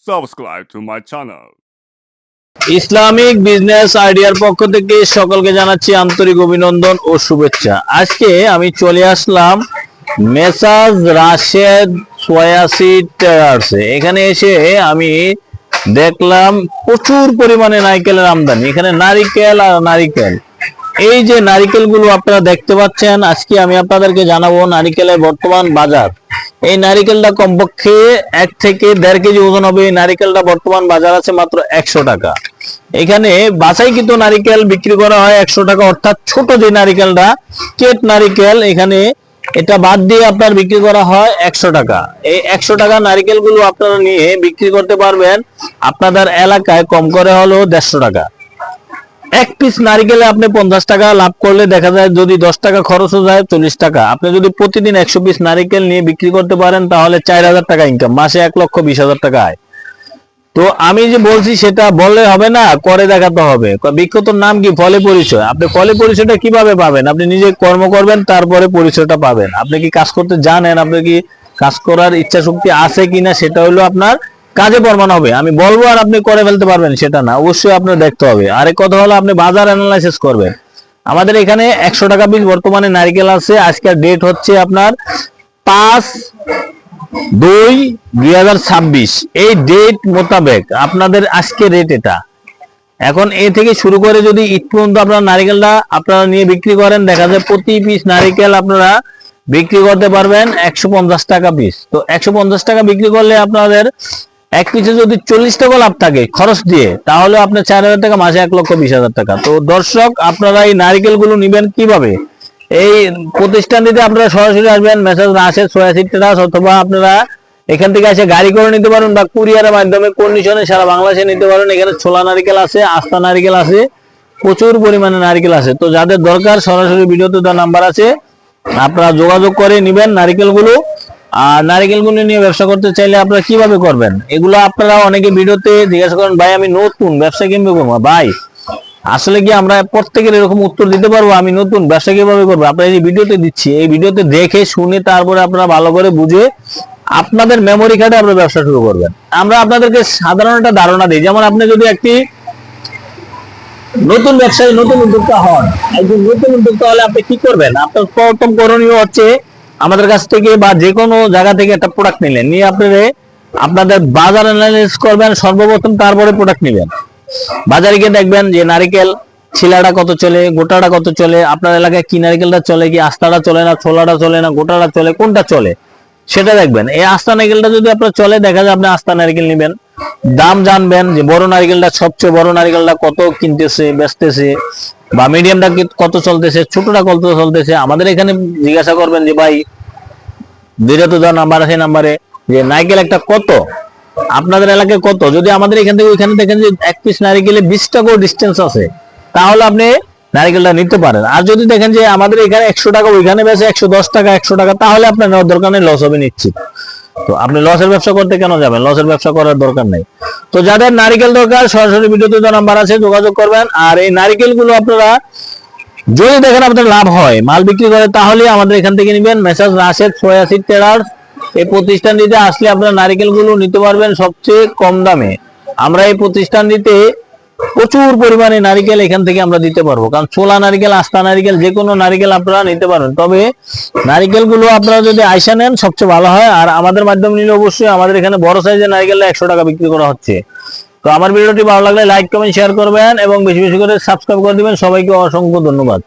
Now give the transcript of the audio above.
subscribe to my channel. Islamic business আইডিয়ার পক্ষ থেকে সকলকে জানাচ্ছি আন্তরিক অভিনন্দন ও শুভেচ্ছা। আজকে আমি চলে আসলাম মেসাজ রাশেদ সোয়াসি ট্রেডার্সে। এখানে এসে আমি দেখলাম প্রচুর পরিমাণে নারকেলের আমদানি। এখানে নারিকেল আর নারিকেল, এই যে নারিকেলগুলো আপনারা দেখতে পাচ্ছেন, আজকে আমি আপনাদেরকে জানাবো নারিকেলের বর্তমান বাজার। এই নারিকেলটা কমপক্ষে 1 থেকে 1.5 কেজি ওজন হবে। এই নারিকেলটা বর্তমান বাজার আছে মাত্র 100 টাকা। এখানে বাছাইকৃত নারিকেল বিক্রি করা হয় 100 টাকা, অর্থাৎ ছোট যে নারিকেলটা কেট নারিকেল, এখানে এটা বাদ দিয়ে আপনার বিক্রি করা হয় 100 টাকা। এই 100 টাকা নারিকেলগুলো আপনারা নিয়ে বিক্রি করতে পারবেন আপনাদের এলাকায় কম করে হলো 150 টাকা। এক পিস নারিকেলে আপনি 50 টাকা লাভ করলে দেখা যায় যদি 10 টাকা খরচ হয়ে যায় 40 টাকা। আপনি যদি প্রতিদিন 100 পিস নারিকেল নিয়ে বিক্রি করতে পারেন তাহলে 4000 টাকা ইনকাম, মাসে 1,20,000 টাকা আয়। তো আমি যে বলছি সেটা বললে হবে না, করে দেখাতে হবে। বিখ্যাতর নাম কি? ফলে পরিচয়। আপনি ফলে পরিচয়টা কিভাবে পাবেন? আপনি নিজে কর্ম করবেন, তারপরে পরিচয়টা পাবেন। আপনি কি কাজ করতে জানেন, আপনি কি কাজ করার ইচ্ছা শক্তি আছে কিনা, সেটা হলো আপনার কাজে প্রমাণ হবে। আমি বলবো আর আপনি করে ফেলতে পারবেন সেটা না, অবশ্যই আপনার দেখতে হবে। আরেক কথা হলো আপনি বাজার অ্যানালাইসিস করবেন। আমাদের এখানে 100 টাকা পিস বর্তমানে নারকেল আছে। আজকের ডেট হচ্ছে আপনার 5/2/2026। এই ডেট মোতাবেক আপনাদের আজকে রেট এটা। এখন এ থেকে শুরু করে যদি ঈদ পর্যন্ত আপনারা নারিকেলটা আপনারা নিয়ে বিক্রি করেন, দেখা যায় প্রতি পিস নারিকেল আপনারা বিক্রি করতে পারবেন 150 টাকা পিস। তো 150 টাকা বিক্রি করলে আপনাদের এক পিসে যদি 40 টাকা লাভ থাকে খরচ দিয়ে, তাহলে আপনার 4000 টাকা, মাসে 1,20,000 টাকা। তো দর্শক, আপনারা এই নারিকেলগুলো নিবেন কিভাবে? এই প্রতিষ্ঠানটিতে আপনারা সরাসরি আসবেন, মেসাজ রাশেদ সোয়াসি ট্রেডার্স, অথবা আপনারা এখান থেকে এসে গাড়ি করে নিতে পারেন বা কুরিয়ারের মাধ্যমে কন্ডিশনে সারা বাংলাদেশে নিতে পারেন। এখানে ছোলা নারিকেল আছে, আস্তা নারিকেল আছে, প্রচুর পরিমাণে নারিকেল আছে। তো যাদের দরকার সরাসরি ভিডিওতে দেওয়া নাম্বার আছে, আপনারা যোগাযোগ করে নিবেন নারিকেলগুলো। আর নারিকেলগুলো নিয়ে ব্যবসা করতে চাইলে আপনারা কিভাবে করবেন, এগুলো আপনারা অনেকে ভিডিওতে জিজ্ঞাসা করেন, ভাই আমি নতুন ব্যবসা কিভাবে করবো? ভাই আসলে কি আমরা প্রত্যেকের এরকম উত্তর দিতে পারবো আমি নতুন ব্যবসা কিভাবে করবো? আপনারা এই ভিডিওতে দিচ্ছি, এই ভিডিওতে দেখে শুনে তারপরে আপনারা ভালো করে বুঝে আপনাদের মেমোরি কার্ডে আপনারা ব্যবসা শুরু করবেন। আমরা আপনাদেরকে সাধারণ একটা ধারণা দিই। যেমন আপনি যদি একটি নতুন ব্যবসায়ী, নতুন উদ্যোক্তা হন, একজন নতুন উদ্যোক্তা হলে আপনি কি করবেন? আপনার প্রথম করণীয় হচ্ছে আমাদের কাছ থেকে বা যে কোনো জায়গা থেকে একটা প্রোডাক্ট নিলেন, নিয়ে আপনাদের বাজার অ্যানালাইসিস করবেন সর্বপ্রথম, তারপরে প্রোডাক্ট নেবেন। বাজারে গিয়ে দেখবেন যে নারিকেল ছিলাটা কত চলে, গোটাটা কত চলে, আপনার এলাকায় কি নারিকেলটা চলে, কি আস্তাটা চলে না, ছোলাটা চলে না, গোটাটা চলে, কোনটা চলে সেটা দেখবেন। এই আস্তা নারিকেলটা যদি আপনার চলে, দেখা যায় আপনি আস্তা নারিকেল নেবেন। দাম জানবেন যে বড় নারিকেলটা, সবচেয়ে বড় নারিকেলটা কত কিনতেছে বেচতেছে, বা মিডিয়ামটা কত চলতেছে, ছোটটা কত চলতেছে। আমাদের এখানে জিজ্ঞাসা করবেন যে ভাই ভিডিওতে দেওয়া নাম্বার আছে, নাম্বারে যে নারিকেল একটা কত, আপনাদের এলাকায় কত। যদি আমাদের এখান থেকে ওইখানে দেখেন যে এক পিস নারিকেলে 20 টাকাও ডিস্টেন্স আছে, তাহলে আপনি নারিকেলটা নিতে পারেন। আর যদি দেখেন যে আমাদের এখানে 100 টাকা, ওইখানে বেশি 110 টাকা 100 টাকা, তাহলে আপনার নেওয়ার দরকার নেই, লস হবে নিশ্চিত। তো আপনি লসের ব্যবসা করতে কেন যাবেন? লসের ব্যবসা করার দরকার নেই। তো যাদের নারিকেল দরকার সরাসরি ভিডিওতে দেওয়া নাম্বার আছে, যোগাযোগ করবেন। আর এই নারিকেলগুলো আপনারা যদি দেখেন আপনার লাভ হয়, মাল বিক্রি করে, তাহলে আমাদের এখান থেকে নেবেন। মেসাজ রাশেদ সোয়াসি ট্রেডার্স, এই প্রতিষ্ঠানটিতে আসলে আপনারা নারিকেলগুলো নিতে পারবেন সবচেয়ে কম দামে। আমরা এই প্রতিষ্ঠানটিতে প্রচুর পরিমাণে নারিকেল এখান থেকে আমরা দিতে পারবো, কারণ ছোলা নারিকেল, আস্তা নারিকেল, যে কোনো নারিকেল আপনারা নিতে পারবেন। তবে নারিকেলগুলো আপনারা যদি আইসা নেন সবচেয়ে ভালো হয়। আর আমাদের মাধ্যমে নিলে অবশ্যই আমাদের এখানে বড় সাইজের নারিকেলটা 100 টাকা বিক্রি করা হচ্ছে। তো আমার ভিডিওটি ভালো লাগলে লাইক কমেন্ট শেয়ার করবেন এবং বেশি বেশি করে সাবস্ক্রাইব করে দিবেন। সবাইকে অসংখ্য ধন্যবাদ।